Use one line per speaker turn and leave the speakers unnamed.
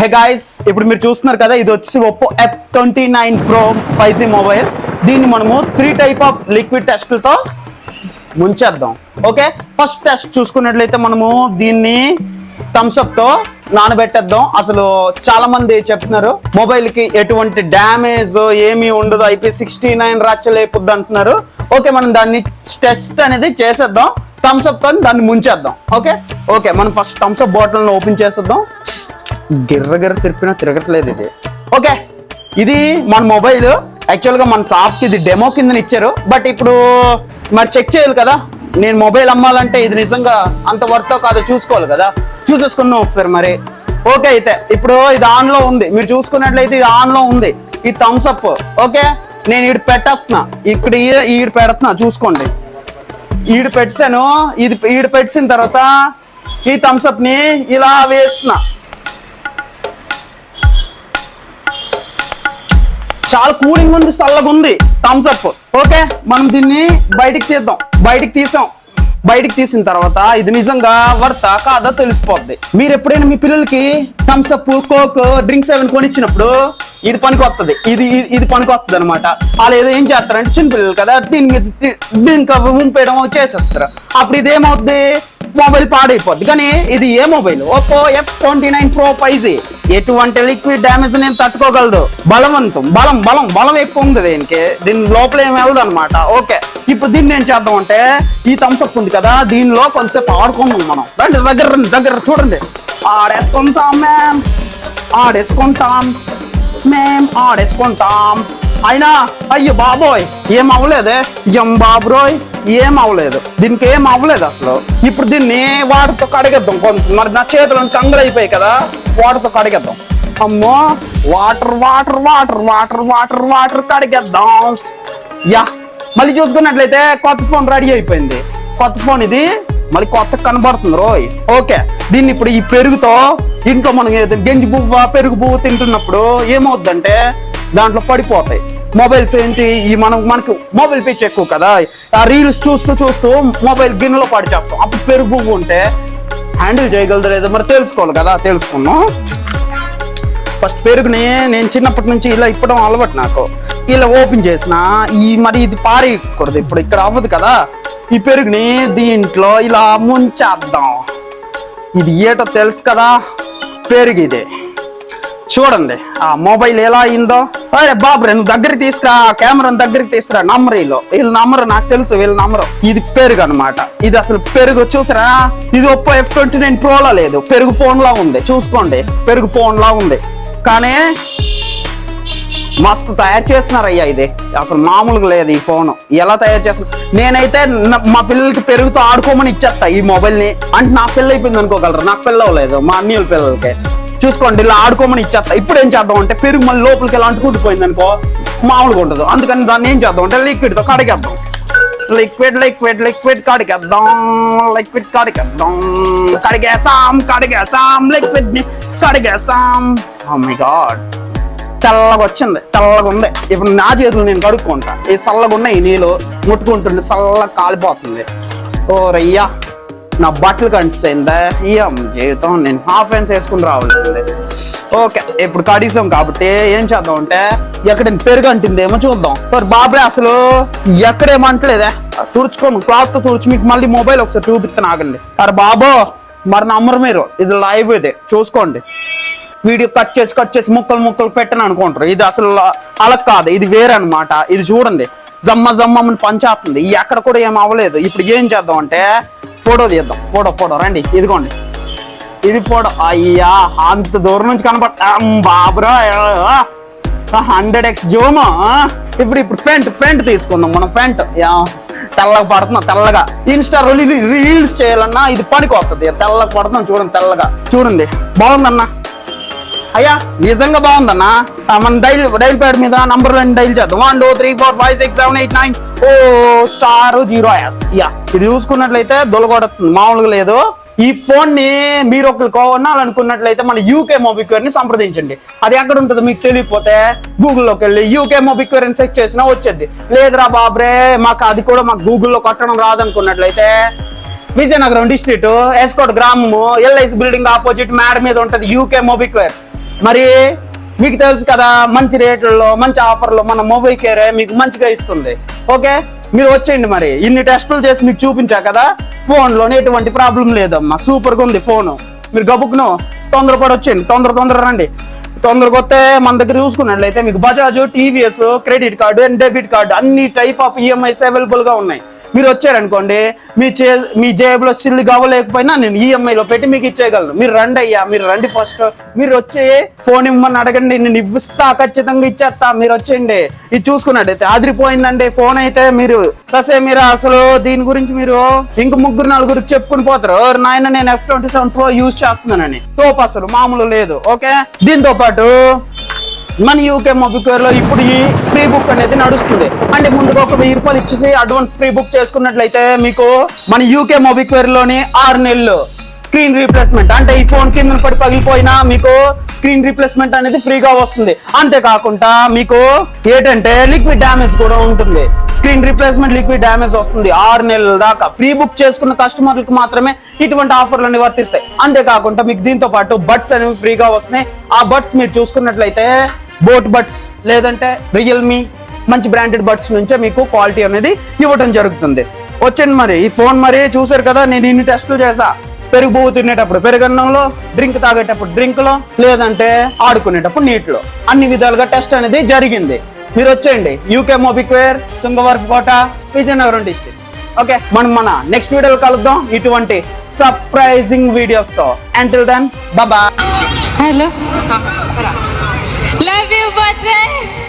Hey guys, ఇప్పుడు మీరు చూస్తున్నారు కదా, ఇది వచ్చి Oppo F29 Pro 5G mobile. దీన్ని మనము 3 టైప్ ఆఫ్ లిక్విడ్ టెస్ట్లతో ముంచేద్దాం. ఓకే, ఫస్ట్ టెస్ట్ చూసుకున్నట్లయితే మనము దీన్ని థమ్స్ అప్ తో నానబెట్టేద్దాం. అసలు చాలా మంది చెప్తున్నారు మొబైల్ కి ఎటువంటి డ్యామేజ్ ఏమీ ఉండదు, IP69 రచ్చలేపుద్ది అంటున్నారు. ఓకే, మనం దాన్ని టెస్ట్ అనేది చేసేద్దాం. థమ్స్ అప్ తో దాన్ని ముంచేద్దాం. ఓకే ఓకే, మనం first Thums Up bottle open చేసేద్దాం. గిర్ర తిరిపినా తిరగట్లేదు ఇది. ఓకే, ఇది మన మొబైల్. యాక్చువల్ గా మన షాప్ కి ఇది డెమో కింద ఇచ్చారు. బట్ ఇప్పుడు మరి చెక్ చేయాలి కదా, నేను మొబైల్ అమ్మాలంటే ఇది నిజంగా అంత వర్తో కాదో చూసుకోవాలి కదా. చూసేసుకున్నాం ఒకసారి మరి. ఓకే, అయితే ఇప్పుడు ఇది ఆన్ లో ఉంది. మీరు చూసుకున్నట్లయితే ఇది ఆన్ లో ఉంది, ఈ థమ్స్ అప్. ఓకే, నేను ఈడు పెట్టేస్తున్నా, ఇక్కడ ఈడు పెడుతున్నా, చూసుకోండి. ఈడు పెట్టాను, ఇది ఈడు పెట్టిన తర్వాత ఈ థమ్స్ అప్ ని ఇలా వేస్తున్నా. చాలా కూలింగ్ ఉంది, చల్లగా ఉంది థమ్స్ అప్. ఓకే, మనం దీన్ని బయటికి తీద్దాం. బయటికి తీసిన తర్వాత ఇది నిజంగా వర్తా కాదా తెలిసిపోద్ది. మీరు ఎప్పుడైనా మీ పిల్లలకి థమ్స్ అప్, కోక్, డ్రింక్స్ ఏమైనా కొనిచ్చినప్పుడు ఇది పనికి వస్తుంది, ఇది పనికి వస్తుంది అనమాట. వాళ్ళు ఏదో ఏం చేస్తారంటే చిన్న పిల్లలు కదా, దీనికి ఉంపేయడం చేసేస్తారు. అప్పుడు ఇది ఏమవుద్ది, మొబైల్ పాడైపోద్ది. కానీ ఇది ఏ mobile, Oppo F29 Pro 5G. ఎటువంటి లిక్విడ్ డ్యామేజ్ నేను తట్టుకోగలదు. బలవంతం, బలం ఎక్కువ ఉంది దీనికి. దీని లోపల ఏమి వెళ్ళదు అనమాట. ఓకే, ఇప్పుడు దీన్ని ఏం చేద్దాం అంటే, ఈ థమ్స్ అప్ ఉంది కదా, దీనిలో కొంచెంసేపు ఆడుకుందాం మనం. దగ్గర చూడండి. ఆడేసుకుంటాం. అయినా అయ్యో బాబోయ్, ఏం అవ్వలేదే, బాబురోయ్ ఏం అవ్వలేదు, దీనికి ఏం అవ్వలేదు అసలు. ఇప్పుడు దీన్ని వాటర్తో కడిగేద్దాం. కొంచెం మరి నా చేతులను కంగలు అయిపోయాయి కదా, వాటర్తో కడిగేద్దాం. అమ్మో, వాటర్ కడిగేద్దాం. యా, మళ్ళీ చూసుకున్నట్లయితే కొత్త ఫోన్ రెడీ అయిపోయింది. కొత్త ఫోన్ ఇది, మళ్ళీ కొత్త కనబడుతుంది రోయ్. ఓకే, దీన్ని ఇప్పుడు ఈ పెరుగుతో ఇంట్లో మనం గంజి పువ్వు, పెరుగు పువ్వు తింటున్నప్పుడు ఏమవుద్దంటే దాంట్లో పడిపోతాయి మొబైల్స్. ఏంటి, ఈ మనకు మొబైల్ పిచ్ ఎక్కువ కదా, ఆ రీల్స్ చూస్తూ మొబైల్ గిన్నెలో పడి చేస్తాం. అప్పుడు పెరుగు పువ్వు ఉంటే హ్యాండిల్ చేయగలదు లేదో మరి తెలుసుకోవాలి కదా. తెలుసుకున్నాం. ఫస్ట్ పెరుగుని నేను చిన్నప్పటి నుంచి ఇలా ఇప్పడం అలవాటు నాకు. ఇలా ఓపెన్ చేసిన మరి ఇది పారేయకూడదు, ఇప్పుడు ఇక్కడ అవ్వదు కదా. ఈ పెరుగుని దీంట్లో ఇలా ముంచేద్దాం. ఇది ఏటో తెలుసు కదా, పెరుగు ఇదే. చూడండి ఆ మొబైల్ ఎలా అయిందో. అరే బాబు, నువ్వు దగ్గరికి తీసుకురా, కెమెరాని దగ్గరికి తీసుకురా. నమ్మరీలో వీళ్ళ నమ్మరు, నాకు తెలుసు వీళ్ళ నమ్మరు. ఇది పెరుగు అనమాట. ఇది అసలు పెరుగు చూసారా, ఇది ఒప్పో F29 Pro లా లేదు, పెరుగు ఫోన్ లా ఉంది. చూసుకోండి, పెరుగు ఫోన్ లా ఉంది. కానీ మస్తు తయారు చేస్తున్నారయ్యా, ఇది అసలు మామూలుగా లేదు. ఈ ఫోన్ ఎలా తయారు చేస్తున్నారు. నేనైతే మా పిల్లలకి పెరుగుతో ఆడుకోమని ఇచ్చేస్తా ఈ మొబైల్ ని. అంటే నా పిల్ల అయిపోయింది అనుకోగలరు, నాకు పిల్ల అవ్వలేదు, మా అన్నయ్య పిల్లలకి. చూసుకోండి, ఇలా ఆడుకోమని ఇచ్చేస్తా. ఇప్పుడు ఏం చేద్దాం అంటే, పెరుగు మళ్ళీ లోపలికి ఎలా అంటుకుంటుపోయింది అనుకో, మామూలుగా ఉండదు. అందుకని దాన్ని ఏం చేద్దాం అంటే లిక్విడ్ తో కడిగేద్దాం. లిక్విడ్ కడిగేసాం. లిక్విడ్ ని కడిగేసాం. ఓ మై గాడ్, తెల్లగా వచ్చింది, తెల్లగా ఉంది. ఇప్పుడు నా చేతులు నేను కడుక్కుంటా. ఈ చల్లగా ఉన్నాయి నీళ్ళు, ముట్టుకుంటుంది, చల్లగా కాలిపోతుంది. ఓ రయ్యా, నా బట్టలు కనిపిస్తుందా, ఏం జీవితం, నేను హాఫ్ హ్యాండ్స్ వేసుకుని రావాల్సిందే. ఓకే, ఇప్పుడు కడిసాం కాబట్టి ఏం చేద్దాం అంటే, ఎక్కడ పెరుగు అంటుందేమో చూద్దాం. మరి బాబాయ్ అసలు ఎక్కడేమంటలేదే, తుడుచుకోను, క్లాత్ తో తుడిచి మీకు మళ్ళీ మొబైల్ ఒకసారి చూపిస్తాను, ఆగండి. అరే బాబో, మరి నమ్మరు మీరు, ఇది లైవ్, ఇదే చూసుకోండి. వీడియో కట్ చేసి ముక్కలు పెట్టను అనుకుంటారు. ఇది అసలు అలా కాదు, ఇది వేరే అనమాట. ఇది చూడండి, జమ్మని పంచేస్తుంది. ఎక్కడ కూడా ఏం అవ్వలేదు. ఇప్పుడు ఏం చేద్దాం అంటే, ఫోటో తీద్దాం. ఫోటో రండి, ఇదిగోండి, ఇది ఫోటో. అయ్యా, అంత దూరం నుంచి కనపడతాం బాబురా, 100x జూమ్. ఇప్పుడు ఫ్రంట్ తీసుకుందాం మనం. ఫ్రంట్ తెల్లగా పడుతున్నాం, తెల్లగా. ఇన్స్టా రీల్స్ చేయాలన్నా ఇది పనికి వస్తుంది. తెల్లగా పడుతున్నాం, చూడండి, తెల్లగా. చూడండి, బాగుందన్నా. అయ్యా నిజంగా బాగుందన్నా. మన డైల్ ప్యాడ్ మీద నంబర్లను డైల్ చేద్దాం. 1 2 3 4 5 6 7 8 9 *0s. యా, ఇది చూసుకున్నట్లయితే దొలగొడుతుంది, మామూలుగా లేదు. ఈ ఫోన్ ని మీరు ఒకరు కొనాలనుకున్నట్లయితే మన యూకే మొబిక్వేర్ ని సంప్రదించండి. అది ఎక్కడ ఉంటుందో మీకు తెలియకపోతే గూగుల్లోకి వెళ్ళి యూకే మొబిక్వేర్ అని సెర్చ్ చేసినా వచ్చేది. లేదురా బాబ్రే, మాకు అది కూడా మాకు గూగుల్లో కొట్టడం రాదనుకున్నట్లయితే విజయనగరం డిస్ట్రిక్ట్ ఎస్కోట్ గ్రామము ఎల్ఐసి బిల్డింగ్ ఆపోజిట్ మేడ మీద ఉంటది యూకే మొబిక్వేర్. మరి మీకు తెలుసు కదా, మంచి రేట్లలో మంచి ఆఫర్లో మన మొబైల్ కేర్ మీకు మంచిగా ఇస్తుంది. ఓకే, మీరు వచ్చేయండి. మరి ఇన్ని టెస్టులు చేసి మీకు చూపించా కదా, ఫోన్లోనే ఎటువంటి ప్రాబ్లం లేదమ్మా, సూపర్గా ఉంది ఫోను. మీరు గబుక్కును తొందరపడి వచ్చేయండి, తొందర రండి. తొందరగా వస్తే మన దగ్గర చూసుకున్నట్లయితే మీకు Bajaj, TVS, credit card and debit card అన్ని టైప్ ఆఫ్ ఈఎంఐస్ అవైలబుల్ గా ఉన్నాయి. మీరు వచ్చారనుకోండి, మీ జేబులో సిల్లు కావలేకపోయినా నేను ఈఎంఐలో పెట్టి మీకు ఇచ్చేయగలను. మీరు రండి అయ్యా, మీరు రండి. ఫస్ట్ మీరు వచ్చి ఫోన్ ఇవ్వమని అడగండి, నేను ఇవ్విస్తా, ఖచ్చితంగా ఇచ్చేస్తా. మీరు వచ్చేయండి. ఇది చూసుకున్నట్టయితే అదిరిపోయిందండి ఫోన్ అయితే. మీరు అసలు దీని గురించి మీరు ఇంక 3-4 చెప్పుకుని పోతారు, నాయన నేను F27 Pro యూజ్ చేస్తున్నానని. తోపు అసలు మామూలు లేదు. ఓకే, దీంతో పాటు మన యూకే మొబిక్వేర్ లో ఇప్పుడు ఈ ఫ్రీ బుక్ అనేది నడుస్తుంది. అంటే ముందుగా ఒక 1000 రూపాయలు ఇచ్చేసి అడ్వాన్స్ ఫ్రీ బుక్ చేసుకున్నట్లయితే మీకు మన యూకే మొబిక్వేర్ లోని 6 నెలలు స్క్రీన్ రీప్లేస్మెంట్, అంటే ఈ ఫోన్ కింద పడి పగిలిపోయినా మీకు స్క్రీన్ రీప్లేస్మెంట్ అనేది ఫ్రీగా వస్తుంది. అంతేకాకుండా మీకు ఏంటంటే లిక్విడ్ డ్యామేజ్ కూడా ఉంటుంది. స్క్రీన్ రీప్లేస్మెంట్, లిక్విడ్ డ్యామేజ్ వస్తుంది 6 నెలల దాకా. ఫ్రీ బుక్ చేసుకున్న కస్టమర్లకు మాత్రమే ఇటువంటి ఆఫర్లు వర్తిస్తాయి. అంతేకాకుండా మీకు దీంతో పాటు బడ్స్ అనేవి ఫ్రీగా వస్తున్నాయి. ఆ బడ్స్ మీరు చూసుకున్నట్లయితే బోట్ బడ్స్ లేదంటే రియల్మీ మంచి బ్రాండెడ్ బడ్స్ నుంచే మీకు క్వాలిటీ అనేది ఇవ్వడం జరుగుతుంది. వచ్చండి. మరి ఈ ఫోన్ మరి చూసారు కదా, నేను ఇన్ని టెస్టులు చేసా. పెరుగు పువ్వు తినేటప్పుడు పెరుగన్నంలో, డ్రింక్ తాగేటప్పుడు డ్రింక్ లో, లేదంటే ఆడుకునేటప్పుడు నీటిలో, అన్ని విధాలుగా టెస్ట్ అనేది జరిగింది. మీరు వచ్చేయండి. యూకే మొబిక్వేర్, శృంగవరపుకోట, విజయనగరం డిస్ట్రిక్ట్. ఓకే, మనం మన నెక్స్ట్ వీడియోలో కలుద్దాం ఇటువంటి సర్ప్రైజింగ్ వీడియోస్ తో. Until then, bye bye.
Hello. Love you, button.